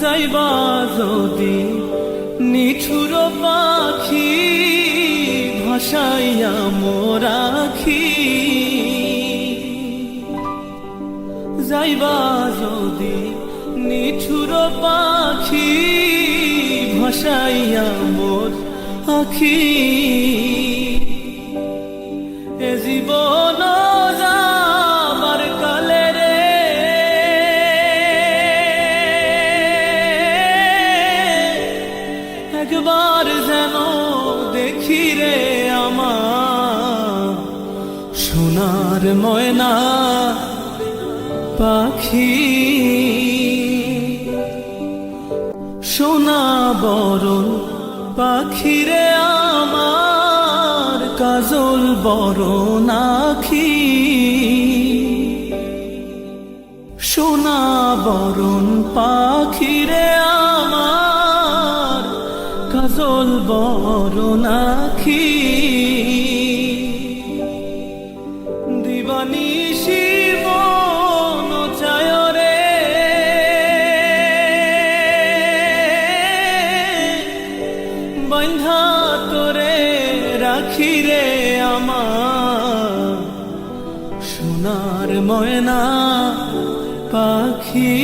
যাইবা যদি নিঠুর পাখি ভাসাইয়া মোরাখি, যাইবা যদি নিঠুর পাখি ভাসাইয়া মোর আখি, এ জীবন যাবার কালে রে একবার যেন দেখি রে আমার সোনার ময়না পাখি। সোনা বরণ পাখি রে আমার কাজল বরণ আখি, সোনা বরণ পাখি রে আমার কাজল বরণ আখি। দিবানিশি মন চায় রে বন্ধা তোরে রাখি রে আমার সোনার ময়না পাখি।